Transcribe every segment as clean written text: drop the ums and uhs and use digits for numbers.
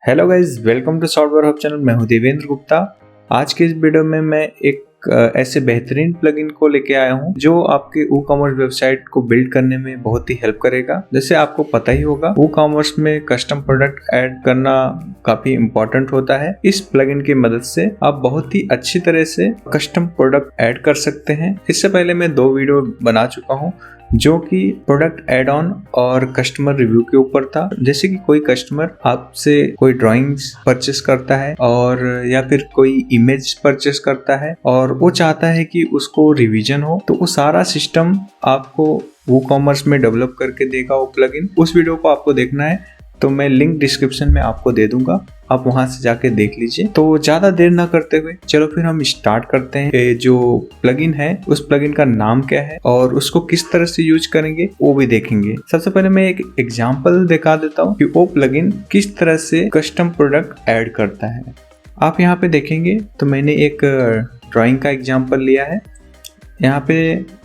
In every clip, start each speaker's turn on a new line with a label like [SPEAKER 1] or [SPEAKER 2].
[SPEAKER 1] Hello guys, welcome to software hub channel. मैं हूं देवेंद्र गुप्ता। आज के इस वीडियो में मैं एक ऐसे बेहतरीन प्लगइन को लेके आया हूं जो आपके ई कॉमर्स वेबसाइट को बिल्ड करने में बहुत ही हेल्प करेगा। जैसे आपको पता ही होगा, ई कॉमर्स में कस्टम प्रोडक्ट ऐड करना काफी इंपॉर्टेंट होता है। इस प्लगइन की मदद से आप बहुत ही अच्छी तरह से कस्टम प्रोडक्ट ऐड कर सकते हैं। इससे पहले मैं 2 वीडियो बना चुका हूं जो कि प्रोडक्ट एड ऑन और कस्टमर रिव्यू के ऊपर था। जैसे कि कोई कस्टमर आपसे कोई ड्राइंग्स परचेस करता है और या फिर कोई इमेज परचेस करता है और वो चाहता है कि उसको रिवीजन हो, तो वो सारा सिस्टम आपको वो कॉमर्स में डेवलप करके देगा वो प्लगइन। उस वीडियो को आपको देखना है तो मैं लिंक डिस्क्रिप्शन में आपको दे दूंगा, आप वहां से जाके देख लीजिए। तो ज्यादा देर ना करते हुए चलो फिर हम स्टार्ट करते हैं। जो प्लगइन है उस प्लगइन का नाम क्या है और उसको किस तरह से यूज करेंगे वो भी देखेंगे। सबसे पहले मैं एक एग्जांपल दिखा देता हूँ कि वो प्लगइन किस तरह से कस्टम प्रोडक्ट ऐड करता है। आप यहाँ पे देखेंगे तो मैंने एक ड्राइंग का एग्जाम्पल लिया है। यहाँ पे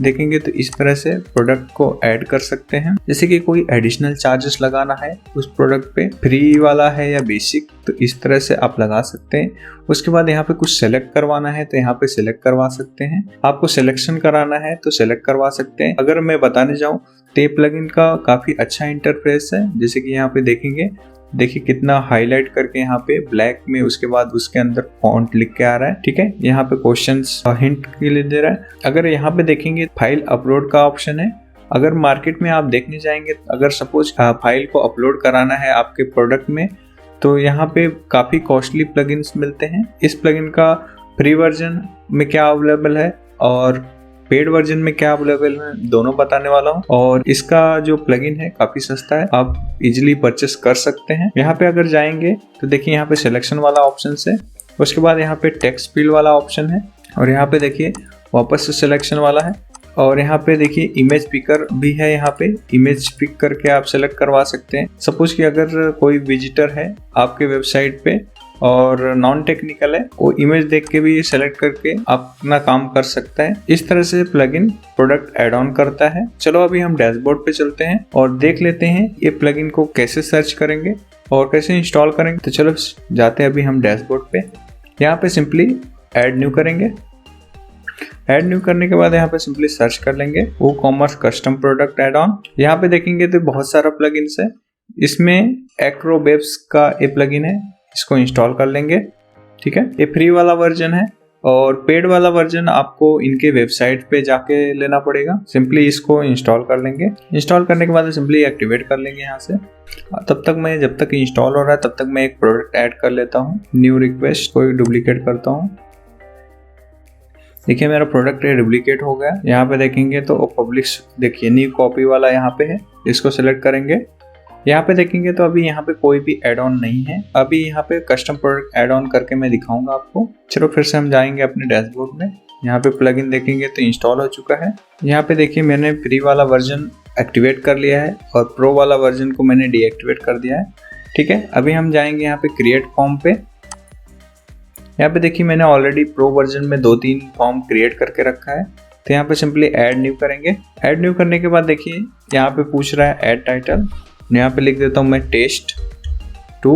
[SPEAKER 1] देखेंगे तो इस तरह से प्रोडक्ट को ऐड कर सकते हैं। जैसे कि कोई एडिशनल चार्जेस लगाना है उस प्रोडक्ट पे, फ्री वाला है या बेसिक, तो इस तरह से आप लगा सकते हैं। उसके बाद यहाँ पे कुछ सेलेक्ट करवाना है तो यहाँ पे सेलेक्ट करवा सकते हैं। आपको सिलेक्शन कराना है तो सेलेक्ट करवा सकते हैं। अगर मैं बताने जाऊँ तो ये प्लगइन का काफी अच्छा इंटरफेस है। जैसे कि यहाँ पे देखेंगे, देखिए कितना हाईलाइट करके यहाँ पे ब्लैक में, उसके बाद उसके अंदर फॉन्ट लिख के आ रहा है। ठीक है, यहाँ पे क्वेश्चंस हिंट के लिए दे रहा है। अगर यहाँ पे देखेंगे फाइल अपलोड का ऑप्शन है। अगर मार्केट में आप देखने जाएंगे, अगर सपोज फाइल को अपलोड कराना है आपके प्रोडक्ट में, तो यहाँ पे काफी कॉस्टली प्लगइन्स मिलते हैं। इस प्लगइन का फ्री वर्जन में क्या अवेलेबल है और पेड वर्जन में क्या अवेलेबल है, दोनों बताने वाला हूँ। और इसका जो प्लगइन है काफी सस्ता है, आप इजीली परचेस कर सकते हैं। यहाँ पे अगर जाएंगे तो देखिए यहाँ पे सिलेक्शन वाला ऑप्शन है, उसके बाद यहाँ पे टेक्स्ट फील्ड वाला ऑप्शन है और यहाँ पे देखिए वापस से सिलेक्शन वाला है। और यहाँ पे देखिए इमेज पिकर भी है। यहाँ पे इमेज पिक करके आप सेलेक्ट करवा सकते हैं। सपोज कि अगर कोई विजिटर है आपके वेबसाइट पे और नॉन टेक्निकल है, वो इमेज देख के भी सेलेक्ट करके अपना काम कर सकता है। इस तरह से प्लगइन प्रोडक्ट ऐड ऑन करता है। चलो अभी हम डैशबोर्ड पे चलते हैं और देख लेते हैं ये प्लगइन को कैसे सर्च करेंगे और कैसे इंस्टॉल करेंगे। तो चलो जाते हैं अभी हम डैशबोर्ड पे। यहाँ पे सिंपली ऐड न्यू करेंगे। ऐड न्यू करने के बाद यहाँ पे सिंपली सर्च कर लेंगे वो commerce custom product add on. यहाँ पे देखेंगे तो बहुत सारा प्लगइन्स है। इसमें एक्रोबेब्स का ये प्लगइन है, इसको इंस्टॉल कर लेंगे। ठीक है, ये फ्री वाला वर्जन है और पेड वाला वर्जन आपको इनके वेबसाइट पे जाके लेना पड़ेगा। सिंपली इसको इंस्टॉल कर लेंगे। इंस्टॉल करने के बाद सिंपली एक्टिवेट कर लेंगे यहाँ से। जब तक इंस्टॉल हो रहा है तब तक मैं एक प्रोडक्ट ऐड कर लेता हूँ। न्यू रिक्वेस्ट कोई डुप्लीकेट करता हूँ। देखिए मेरा प्रोडक्ट डुप्लीकेट हो गया। यहाँ पे देखेंगे तो पब्लिश, देखिए न्यू कॉपी वाला यहाँ पे है, इसको सिलेक्ट करेंगे। यहाँ पे देखेंगे तो अभी यहाँ पे कोई भी एड ऑन नहीं है। अभी यहाँ पे कस्टम प्रोडक्ट एड ऑन करके मैं दिखाऊंगा आपको। चलो फिर से हम जाएंगे अपने डैशबोर्ड में। यहाँ पे प्लगइन देखेंगे तो इंस्टॉल हो चुका है। यहाँ पे देखिए मैंने फ्री वाला वर्जन एक्टिवेट कर लिया है और प्रो वाला वर्जन को मैंने डीएक्टिवेट कर दिया है। ठीक है, अभी हम जाएंगे यहाँ पे क्रिएट फॉर्म पे। यहाँ पे देखिए मैंने ऑलरेडी प्रो वर्जन में 2-3 फॉर्म क्रिएट करके रखा है। तो यहाँ पे सिंपली ऐड न्यू करेंगे। ऐड न्यू करने के बाद देखिए यहाँ पे पूछ रहा है ऐड टाइटल, यहाँ पे लिख देता हूँ मैं टेस्ट 2।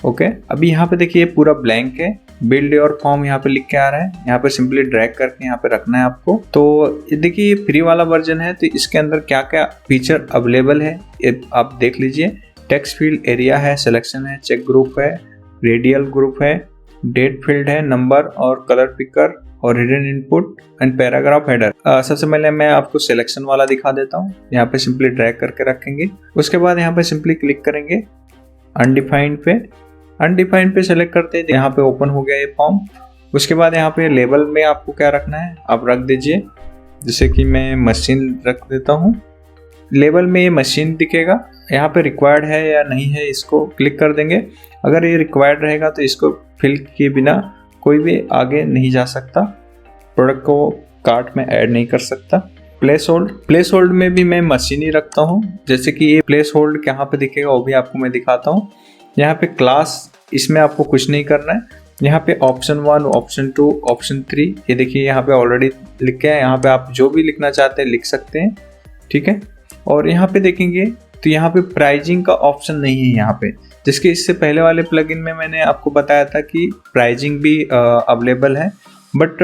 [SPEAKER 1] ओके, अभी यहाँ पे देखिए पूरा ब्लैंक है। बिल्ड योर फॉर्म यहाँ पे लिख के आ रहा है। यहाँ पे सिंपली ड्रैग करके यहाँ पे रखना है आपको। तो देखिए ये फ्री वाला वर्जन है, तो इसके अंदर क्या क्या फीचर अवेलेबल है ये आप देख लीजिए। टेक्स्ट फील्ड एरिया है, सिलेक्शन है, चेक ग्रुप है, रेडियल ग्रुप है, डेट फील्ड है, नंबर और कलर पिकर और hidden input and paragraph header. सबसे पहले मैं आपको सिलेक्शन वाला दिखा देता हूँ। यहाँ पे सिंपली ड्रैग करके रखेंगे। उसके बाद यहाँ पे सिंपली क्लिक करेंगे अनडिफाइंड पे। अनडिफाइंड पे सेलेक्ट करते हैं, यहाँ पे ओपन हो गया ये फॉर्म। उसके बाद यहाँ पे लेबल में आपको क्या रखना है आप रख दीजिए। जैसे कि मैं मशीन रख देता हूँ। लेबल में ये मशीन दिखेगा। यहाँ पे रिक्वायर्ड है या नहीं है इसको क्लिक कर देंगे। अगर ये रिक्वायर्ड रहेगा तो इसको फिल किए बिना कोई भी आगे नहीं जा सकता, प्रोडक्ट को कार्ट में ऐड नहीं कर सकता। प्लेस होल्ड में भी मैं मशीन ही रखता हूँ। जैसे कि ये प्लेस होल्ड कहाँ पे दिखेगा वो भी आपको मैं दिखाता हूँ। यहाँ पे क्लास, इसमें आपको कुछ नहीं करना है। यहाँ पे ऑप्शन 1, ऑप्शन 2, ऑप्शन 3, ये देखिए यहाँ पे ऑलरेडी लिख के है। यहाँ पे आप जो भी लिखना चाहते हैं लिख सकते हैं। ठीक है, और यहाँ पे देखेंगे तो यहाँ पे प्राइजिंग का ऑप्शन नहीं है यहाँ पे, जिसके इससे पहले वाले प्लगइन में मैंने आपको बताया था कि प्राइजिंग भी अवेलेबल है, बट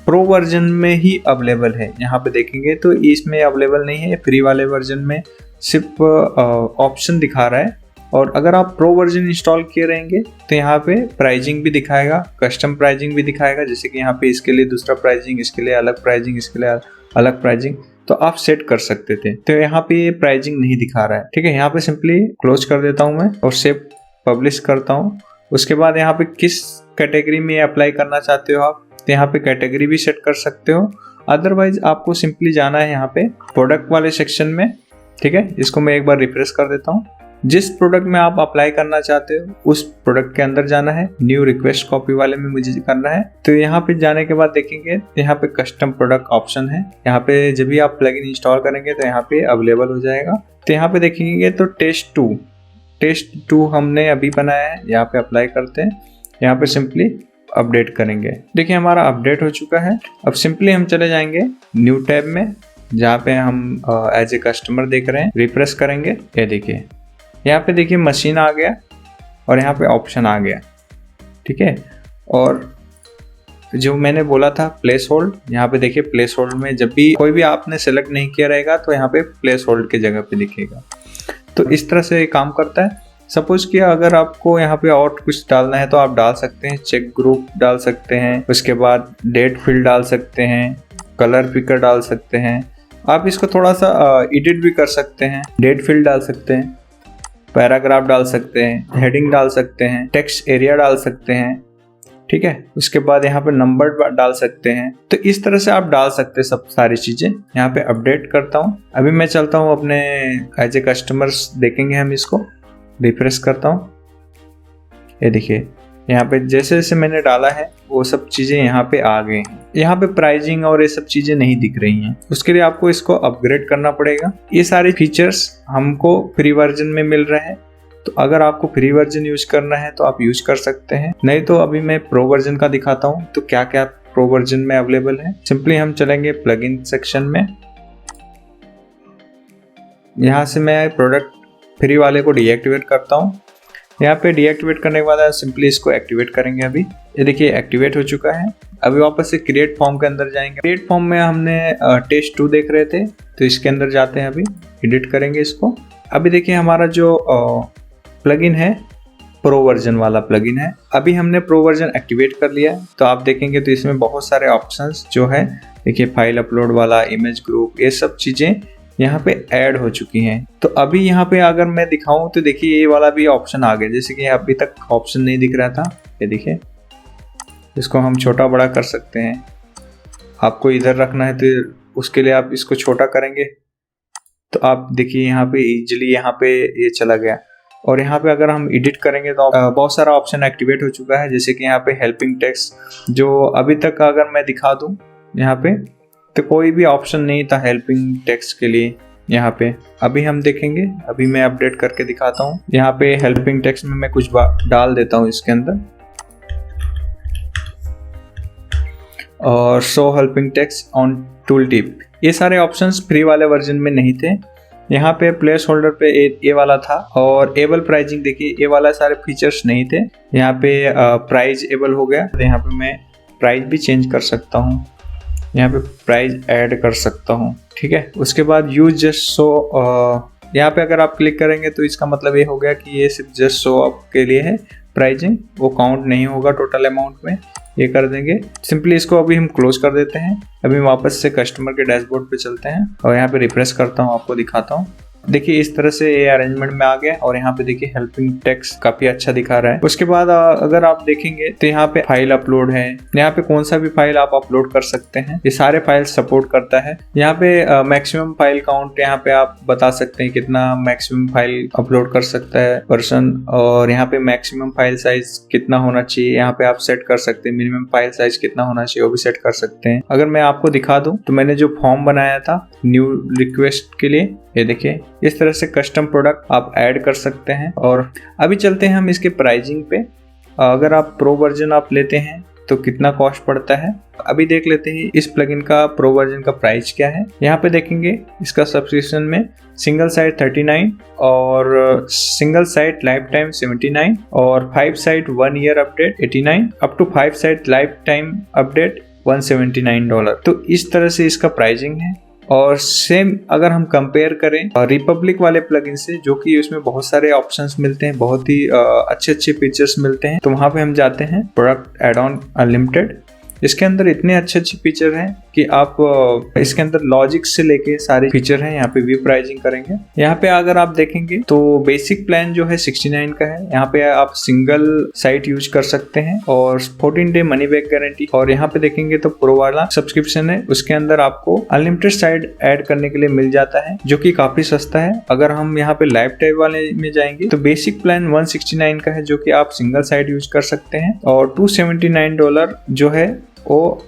[SPEAKER 1] प्रो वर्जन में ही अवेलेबल है। यहाँ पे देखेंगे तो इसमें अवेलेबल नहीं है, फ्री वाले वर्जन में सिर्फ ऑप्शन दिखा रहा है। और अगर आप प्रो वर्जन इंस्टॉल किए रहेंगे तो यहाँ पे प्राइजिंग भी दिखाएगा, कस्टम प्राइजिंग भी दिखाएगा, जैसे कि यहाँ पे इसके लिए दूसरा प्राइजिंग, इसके लिए अलग प्राइजिंग, इसके लिए अलग प्राइजिंग, तो आप सेट कर सकते थे। तो यहाँ पे ये प्राइजिंग नहीं दिखा रहा है, ठीक है। यहाँ पे सिंपली क्लोज कर देता हूँ मैं और सेव पब्लिश करता हूँ। उसके बाद यहाँ पे किस कैटेगरी में अप्लाई करना चाहते हो आप, तो यहाँ पे कैटेगरी भी सेट कर सकते हो। अदरवाइज आपको सिंपली जाना है यहाँ पे प्रोडक्ट वाले सेक्शन में, ठीक है। इसको मैं एक बार रिफ्रेश कर देता हूँ। जिस प्रोडक्ट में आप अप्लाई करना चाहते हो उस प्रोडक्ट के अंदर जाना है, न्यू रिक्वेस्ट कॉपी वाले में मुझे करना है। तो यहाँ पे जाने के बाद देखेंगे यहाँ पे कस्टम प्रोडक्ट ऑप्शन है, यहाँ पे जब भी आप प्लगइन इंस्टॉल करेंगे तो यहाँ पे अवेलेबल हो जाएगा। तो यहाँ पे देखेंगे तो टेस्ट 2 हमने अभी बनाया है, यहाँ पे अप्लाई करते हैं, यहाँ पे सिंपली अपडेट करेंगे। देखिए हमारा अपडेट हो चुका है। अब सिंपली हम चले जाएंगे न्यू टैब में, जहाँ पे हम एज ए कस्टमर देख रहे हैं। रिफ्रेश करेंगे, ये देखिए यहाँ पे देखिए मशीन आ गया और यहाँ पे ऑप्शन आ गया, ठीक है। और जो मैंने बोला था प्लेस होल्ड, यहाँ पे देखिए प्लेस होल्ड में जब भी कोई भी आपने सेलेक्ट नहीं किया रहेगा तो यहाँ पे प्लेस होल्ड की जगह पे दिखेगा। तो इस तरह से काम करता है। सपोज कि अगर आपको यहाँ पे और कुछ डालना है तो आप डाल सकते हैं, चेक ग्रुप डाल सकते हैं, उसके बाद डेट फील्ड डाल सकते हैं, कलर पिकर डाल सकते हैं। आप इसको थोड़ा सा एडिट भी कर सकते हैं, डेट फील्ड डाल सकते हैं, पैराग्राफ डाल सकते हैं, हेडिंग डाल सकते हैं, टेक्स्ट एरिया डाल सकते हैं, ठीक है। उसके बाद यहाँ पे नंबर डाल सकते हैं। तो इस तरह से आप डाल सकते हैं सब सारी चीजें। यहाँ पे अपडेट करता हूँ। अभी मैं चलता हूँ अपने एज ए कस्टमर्स, देखेंगे हम इसको। रिफ्रेश करता हूँ, ये देखिए यहाँ पे जैसे जैसे मैंने डाला है वो सब चीजें यहाँ पे आ गए हैं। यहाँ पे प्राइजिंग और ये सब चीजें नहीं दिख रही हैं, उसके लिए आपको इसको अपग्रेड करना पड़ेगा। ये सारे फीचर्स हमको फ्री वर्जन में मिल रहे हैं, तो अगर आपको फ्री वर्जन यूज करना है तो आप यूज कर सकते हैं। नहीं तो अभी मैं प्रो वर्जन का दिखाता हूँ तो क्या क्या प्रो वर्जन में अवेलेबल है। सिंपली हम चलेंगे प्लगइन सेक्शन में, यहाँ से मैं प्रोडक्ट फ्री वाले को डीएक्टिवेट करता हूँ। यहाँ पे डीएक्टिवेट करने के बाद सिंपली इसको एक्टिवेट करेंगे। अभी ये देखिए एक्टिवेट हो चुका है। अभी वापस से क्रिएट फॉर्म के अंदर जाएंगे। क्रिएट फॉर्म में हमने टेस्ट 2 देख रहे थे, तो इसके अंदर जाते हैं, अभी एडिट करेंगे इसको। अभी देखिए हमारा जो प्लगइन है प्रो वर्जन वाला प्लगइन है। अभी हमने प्रो वर्जन एक्टिवेट कर लिया है, तो आप देखेंगे तो इसमें बहुत सारे ऑप्शंस जो है, देखिए फाइल अपलोड वाला, इमेज ग्रुप, ये सब चीजें यहाँ पे ऐड हो चुकी हैं। तो अभी यहाँ पे अगर मैं दिखाऊं तो देखिए ये वाला भी ऑप्शन आ गया, जैसे कि अभी तक ऑप्शन नहीं दिख रहा था। ये देखिए इसको हम छोटा बड़ा कर सकते हैं। आपको इधर रखना है तो उसके लिए आप इसको छोटा करेंगे तो आप देखिए यहाँ पे इजीली यहाँ पे ये चला गया। और यहाँ पे अगर हम एडिट करेंगे तो बहुत सारा ऑप्शन एक्टिवेट हो चुका है, जैसे कि यहाँ पे हेल्पिंग टेक्स्ट, जो अभी तक अगर मैं दिखा दूं यहाँ पे तो कोई भी ऑप्शन नहीं था हेल्पिंग टेक्स्ट के लिए यहाँ पे। अभी हम देखेंगे, अभी मैं अपडेट करके दिखाता हूँ। यहाँ पे हेल्पिंग टेक्स्ट में मैं कुछ डाल देता हूँ इसके अंदर, और show helping text on tool tip. ये सारे ऑप्शंस फ्री वाले वर्जन में नहीं थे। यहाँ पे प्लेस होल्डर पे ए वाला था, और एबल प्राइजिंग देखिए ये वाला सारे फीचर्स नहीं थे। यहाँ पे प्राइस एबल हो गया, यहाँ पे मैं प्राइस भी चेंज कर सकता हूँ, यहाँ पे प्राइस ऐड कर सकता हूँ, ठीक है। उसके बाद यूज जस्ट शो, यहाँ पे अगर आप क्लिक करेंगे तो इसका मतलब ये हो गया कि ये सिर्फ जस्ट शो अप के लिए है, प्राइजिंग वो काउंट नहीं होगा टोटल अमाउंट में। ये कर देंगे। सिंपली इसको अभी हम क्लोज कर देते हैं। अभी वापस से कस्टमर के डैशबोर्ड पे चलते हैं और यहाँ पे रिफ्रेश करता हूँ, आपको दिखाता हूँ। देखिए इस तरह से ये अरेंजमेंट में आ गया, और यहाँ पे देखिए हेल्पिंग टेक्स्ट काफी अच्छा दिखा रहा है। उसके बाद अगर आप देखेंगे तो यहाँ पे फाइल अपलोड है, यहाँ पे कौन सा भी फाइल आप अपलोड कर सकते हैं, ये सारे फाइल सपोर्ट करता है। यहाँ पे मैक्सिमम फाइल काउंट, यहाँ पे आप बता सकते हैं कितना मैक्सिमम फाइल अपलोड कर सकता है पर्सन, और यहाँ पे मैक्सिमम फाइल साइज कितना होना चाहिए यहाँ पे आप सेट कर सकते हैं। मिनिमम फाइल साइज कितना होना चाहिए वो भी सेट कर सकते हैं। अगर मैं आपको दिखा दूं तो मैंने जो फॉर्म बनाया था न्यू रिक्वेस्ट के लिए, ये देखिए इस तरह से कस्टम प्रोडक्ट आप ऐड कर सकते हैं। और अभी चलते हैं हम इसके प्राइजिंग पे। अगर आप प्रो वर्जन आप लेते हैं तो कितना कॉस्ट पड़ता है। अभी देख लेते हैं इस प्लगइन का प्रो वर्जन का प्राइस क्या है। यहाँ पे देखेंगे इसका सब्सक्रिप्शन में सिंगल साइट 39 और सिंगल साइट लाइफ टाइम 79 और 5 site 1 year update 89 up to 5 site life time update $179। तो इस तरह से इसका प्राइसिंग है। और सेम अगर हम कंपेयर करें रिपब्लिक वाले प्लगइन से, जो कि इसमें बहुत सारे ऑप्शंस मिलते हैं, बहुत ही अच्छे अच्छे फीचर्स मिलते हैं, तो वहां पे हम जाते हैं प्रोडक्ट एड ऑन अनलिमिटेड। इसके अंदर इतने अच्छे अच्छे फीचर हैं कि आप इसके अंदर लॉजिक से लेके सारे फीचर हैं। यहाँ पे व्यू प्राइसिंग करेंगे। यहाँ पे अगर आप देखेंगे तो बेसिक प्लान जो है 69 का है। यहाँ पे आप सिंगल साइट यूज कर सकते हैं और 14 डे मनी बैक गारंटी। और यहाँ पे देखेंगे तो प्रो वाला सब्सक्रिप्शन है, उसके अंदर आपको अनलिमिटेड साइट ऐड करने के लिए मिल जाता है, जो कि काफी सस्ता है। अगर हम यहाँ पे लाइफ टाइम वाले में जाएंगे तो बेसिक प्लान 169 का है, जो कि आप सिंगल साइट यूज कर सकते हैं, और $279 जो है वो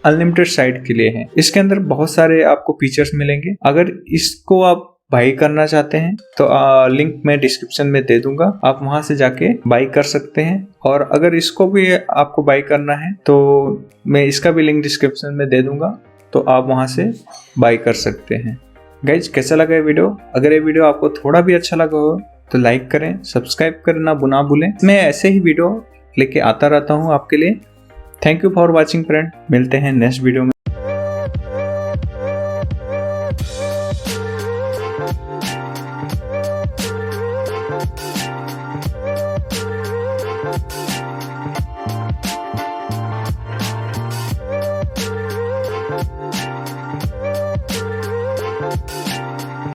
[SPEAKER 1] अनलिमिटेड साइट के लिए है। इसके अंदर बहुत सारे आपको फीचर्स मिलेंगे। अगर इसको आप बाई करना चाहते हैं तो लिंक मैं डिस्क्रिप्शन में दे दूंगा, आप वहां से जाके बाई कर सकते हैं। और अगर इसको भी आपको बाई करना है तो मैं इसका भी लिंक डिस्क्रिप्शन में दे दूंगा, तो आप वहां से बाई कर सकते हैं। गाइज, कैसा लगा ये वीडियो? अगर ये वीडियो आपको थोड़ा भी अच्छा लगा हो तो लाइक करें, सब्सक्राइब करना ना भूलें। मैं ऐसे ही वीडियो लेके आता रहता हूँ आपके लिए। Thank you for watching friend. मिलते हैं नेक्स्ट वीडियो में।